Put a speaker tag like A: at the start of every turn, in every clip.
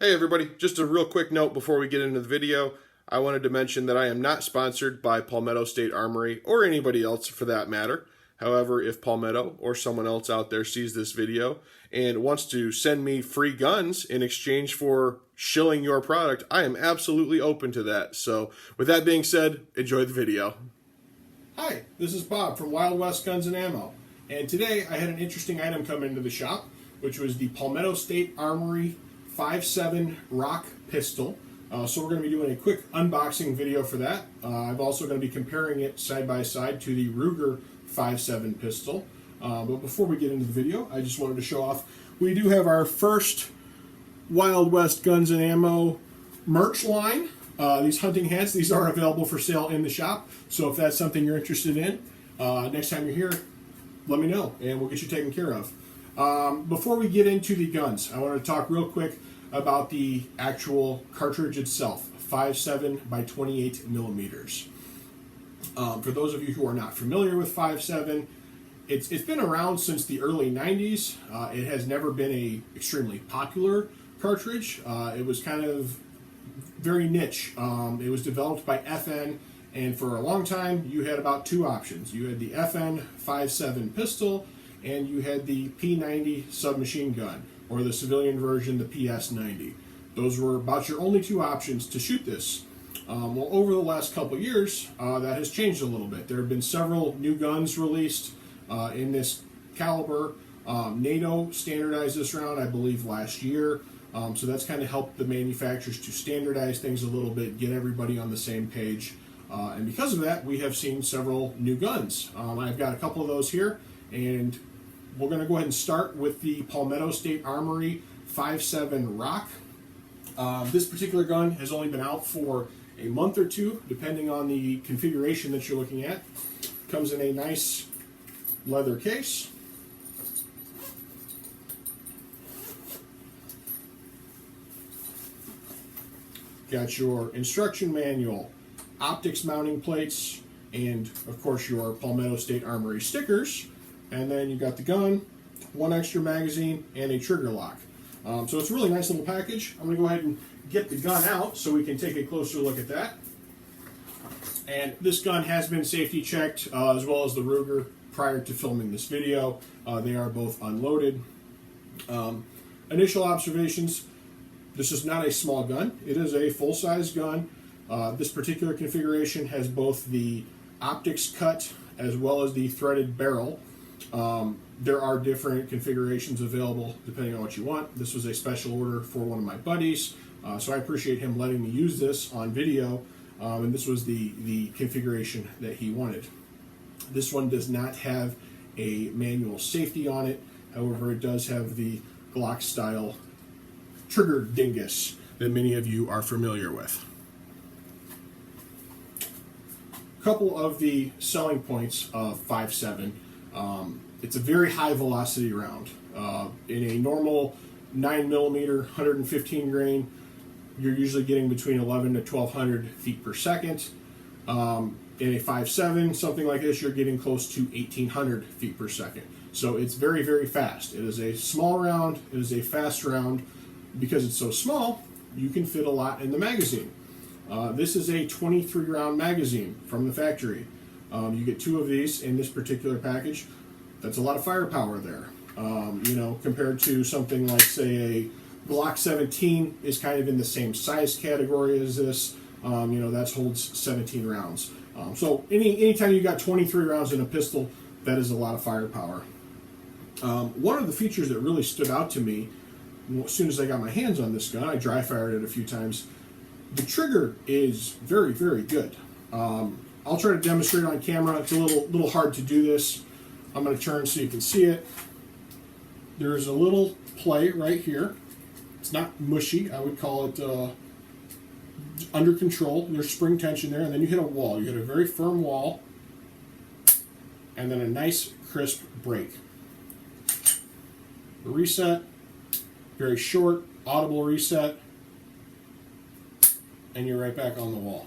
A: Hey everybody, just a real quick note before we get into the video. I wanted to mention that I am not sponsored by Palmetto State Armory or anybody else for that matter. However, if Palmetto or someone else out there sees this video and wants to send me free guns in exchange for shilling your product, I am absolutely open to that. So with that being said, enjoy the video. Hi, this is Bob from Wild West Guns and Ammo, and today I had an interesting item come into the shop, which was the Palmetto State Armory 5.7 Rock pistol. So we're going to be doing a quick unboxing video for that. I'm also going to be comparing it side by side to the Ruger 5.7 pistol. But before we get into the video, I just wanted to show off, we do have our first Wild West Guns and Ammo merch line. These hunting hats, these are available for sale in the shop. So if that's something you're interested in, next time you're here, let me know and we'll get you taken care of. Before we get into the guns, I want to talk real quick about the actual cartridge itself, 5.7 by 28 millimeters. For those of you who are not familiar with 5.7, it's been around since the early 90s. It has never been a extremely popular cartridge. It was kind of very niche. It was developed by FN, and for a long time you had about two options. You had the FN 5.7 pistol, and you had the P90 submachine gun, or the civilian version, the PS90. Those were about your only two options to shoot this. Well, over the last couple of years, that has changed a little bit. There have been several new guns released in this caliber. NATO standardized this round, I believe, last year. So that's kind of helped the manufacturers to standardize things a little bit, get everybody on the same page. And because of that, we have seen several new guns. I've got a couple of those here, and we're going to go ahead and start with the Palmetto State Armory 5.7 Rock. This particular gun has only been out for a month or two, depending on the configuration that you're looking at. Comes in a nice leather case. Got your instruction manual, optics mounting plates, and of course your Palmetto State Armory stickers. And then you got the gun, one extra magazine, and a trigger lock. So it's a really nice little package. I'm going to go ahead and get the gun out so we can take a closer look at that. And this gun has been safety checked, as well as the Ruger, prior to filming this video. They are both unloaded. Initial observations: this is not a small gun. It is a full-size gun. This particular configuration has both the optics cut as well as the threaded barrel. There are different configurations available depending on what you want. This was a special order for one of my buddies, so I appreciate him letting me use this on video, and this was the configuration that he wanted. This one does not have a manual safety on it. However, it does have the Glock style trigger dingus that many of you are familiar with. A couple of the selling points of 5.7. It's a very high velocity round. In a normal 9mm 115 grain, you're usually getting between 11 to 1200 feet per second. In a 5.7, something like this, you're getting close to 1800 feet per second. So it's very, very fast. It is a small round. It is a fast round. Because it's so small, you can fit a lot in the magazine. This is a 23 round magazine from the factory. You get two of these in this particular package. That's a lot of firepower there. Compared to something like, say, a Glock 17 is kind of in the same size category as this. That holds 17 rounds. So anytime you got 23 rounds in a pistol, that is a lot of firepower. One of the features that really stood out to me as soon as I got my hands on this gun, I dry fired it a few times. The trigger is very, very good. I'll try to demonstrate on camera. It's a little hard to do this. I'm going to turn so you can see it. There's a little play right here. It's not mushy. I would call it under control. There's spring tension there, and then you hit a wall. You hit a very firm wall, and then a nice crisp break. The reset, very short, audible reset, and you're right back on the wall.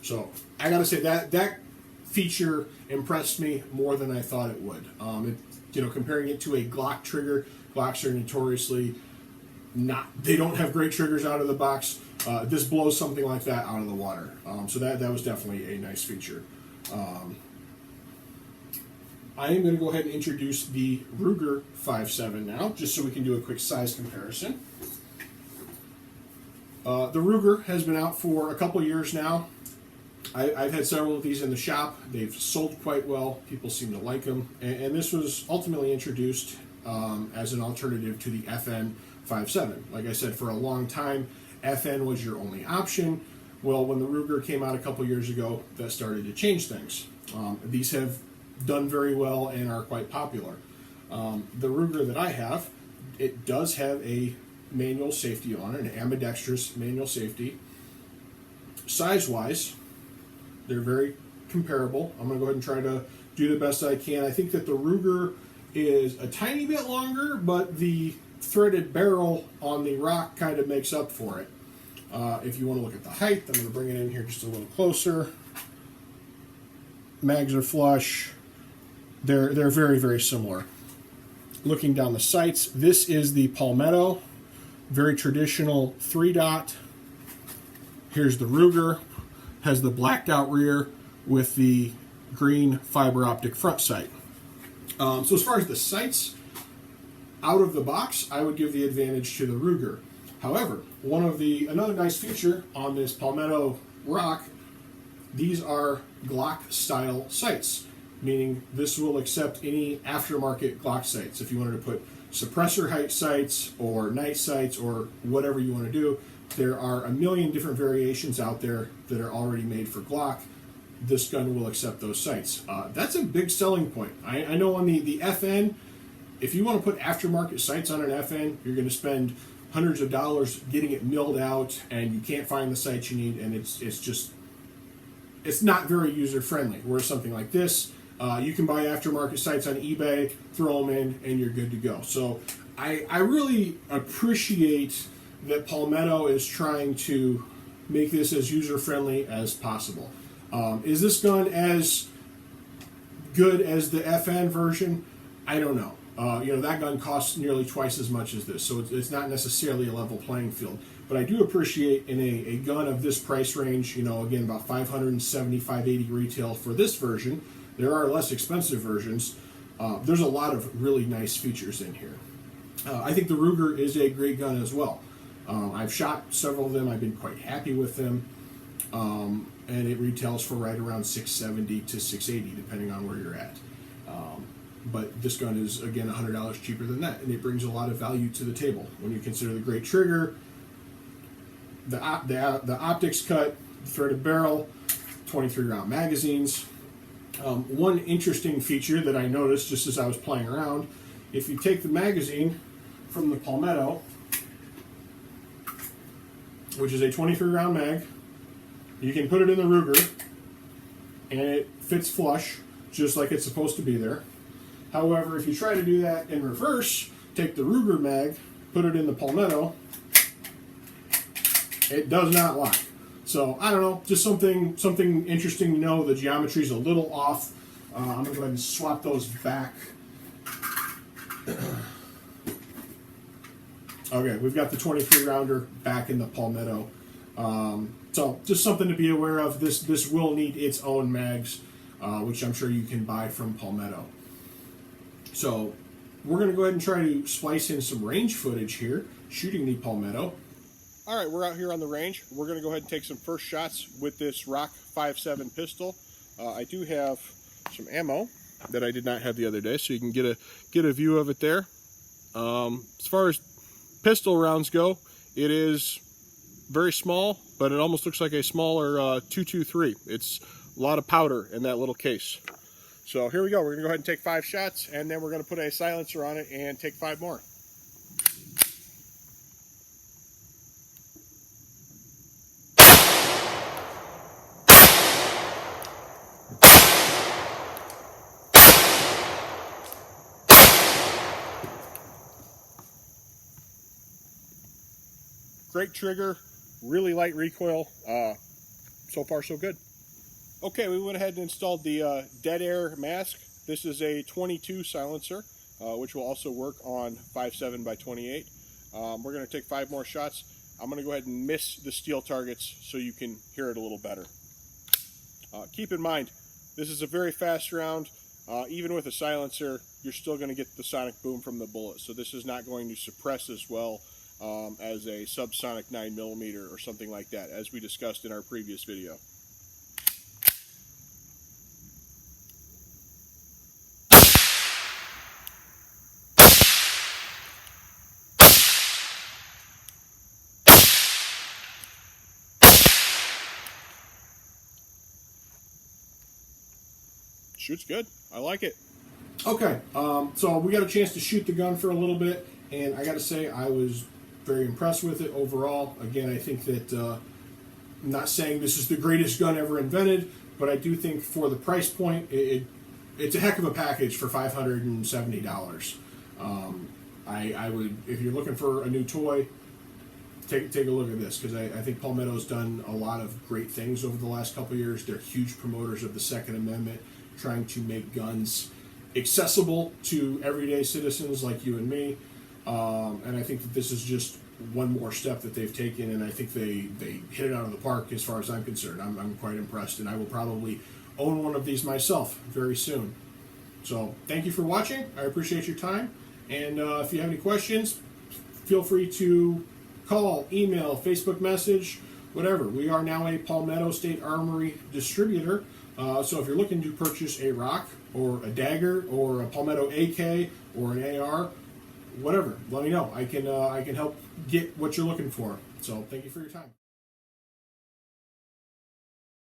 A: So I gotta say that feature impressed me more than I thought it would. Comparing it to a Glock trigger, Glocks are notoriously
B: they don't have great triggers out of the box. This blows something like that out of the water. So that was definitely a nice feature. I am going to go ahead and introduce the Ruger 5.7 now, just so we can do a quick size comparison. The Ruger has been out for a couple years now. I've had several of these in the shop. They've sold quite well. People seem to like them. And this was ultimately introduced as an alternative to the FN 5.7. Like I said, for a long time, FN was your only option. Well, when the Ruger came out a couple years ago, that started to change things. These have done very well and are quite popular. The Ruger that I have, it does have a manual safety on it, an ambidextrous manual safety. Size-wise, they're very comparable. I'm going to go ahead and try to do the best I can. I think that the Ruger is a tiny bit longer, but the threaded barrel on the Rock kind of makes up for it. If you want to look at the height, I'm going to bring it in here just a little closer. Mags are flush. They're very, very similar. Looking down the sights, this is the Palmetto, very traditional 3-dot. Here's the Ruger, has the blacked out rear with the green fiber optic front sight. So as far as the sights, out of the box, I would give the advantage to the Ruger. However, another nice feature on this Palmetto Rock, these are Glock style sights, meaning this will accept any aftermarket Glock sights. If you wanted to put suppressor height sights or night sights or whatever you want to do, there are a million different variations out there that are already made for Glock. This gun will accept those sights. That's a big selling point. I know on the FN, if you want to put aftermarket sights on an FN, you're going to spend hundreds of dollars getting it milled out, and you can't find the sights you need, and it's not very user friendly. Whereas something like this, you can buy aftermarket sights on eBay, throw them in, and you're good to go. So I really appreciate that Palmetto is trying to make this as user friendly as possible. Is this gun as good as the FN version? I don't know. That gun costs nearly twice as much as this, so it's not necessarily a level playing field. But I do appreciate in a gun of this price range, again, about $570, $580 retail for this version. There are less expensive versions. There's a lot of really nice features in here. I think the Ruger is a great gun as well. I've shot several of them. I've been quite happy with them. And it retails for right around $670 to $680, depending on where you're at. But this gun is, again, $100 cheaper than that, and it brings a lot of value to the table. When you consider the great trigger, the optics cut, threaded barrel, 23-round magazines. One interesting feature that I noticed just as I was playing around, if you take the magazine from the Palmetto, which is a 23-round mag, you can put it in the Ruger, and it fits flush, just like it's supposed to be there. However, if you try to do that in reverse, take the Ruger mag, put it in the Palmetto, it does not lock. So, I don't know, just something interesting to know. The geometry's a little off. I'm going to go ahead and swap those back. Okay, we've got the 23-rounder back in the Palmetto. So, just something to be aware of. This will need its own mags, which I'm sure you can buy from Palmetto. So, we're going to go ahead and try to splice in some range footage here, shooting the Palmetto. All right, we're out here on the range. We're going to go ahead and take some first shots with this Rock 5.7 pistol. I do have some ammo that I did not have the other day, so you can get a view of it there. As far as pistol rounds go, it is very small, but it almost looks like a smaller .223. It's a lot of powder in that little case. So here we go. We're going to go ahead and take 5 shots, and then we're going to put a silencer on it and take 5 more. Great trigger, really light recoil. So far, so good. Okay, we went ahead and installed the dead air mask. This is a 22 silencer, which will also work on 5.7 by 28.
A: We're going to take 5 more shots. I'm going to go ahead and miss the steel targets so you can hear it a little better. Keep in mind, this is a very fast round. Even with a silencer, you're still going to get the sonic boom from the bullet. So this is not going to suppress as well as a subsonic 9mm or something like that, as we discussed in our previous video. Shoots good. I like it.
B: Okay, so we got a chance to shoot the gun for a little bit, and I got to say I was very impressed with it overall. Again, I think that I'm not saying this is the greatest gun ever invented, but I do think for the price point, it's a heck of a package for $570. I would, if you're looking for a new toy, take a look at this, because I think Palmetto's done a lot of great things over the last couple of years. They're huge promoters of the Second Amendment, trying to make guns accessible to everyday citizens like you and me. And I think that this is just one more step that they've taken, and I think they hit it out of the park as far as I'm concerned. I'm quite impressed, and I will probably own one of these myself very soon. So thank you for watching. I appreciate your time. And if you have any questions, feel free to call, email, Facebook message, whatever. We are now a Palmetto State Armory distributor. So if you're looking to purchase a rock or a dagger or a Palmetto AK or an AR, whatever, let me know. I can help get what you're looking for. So thank you for your time.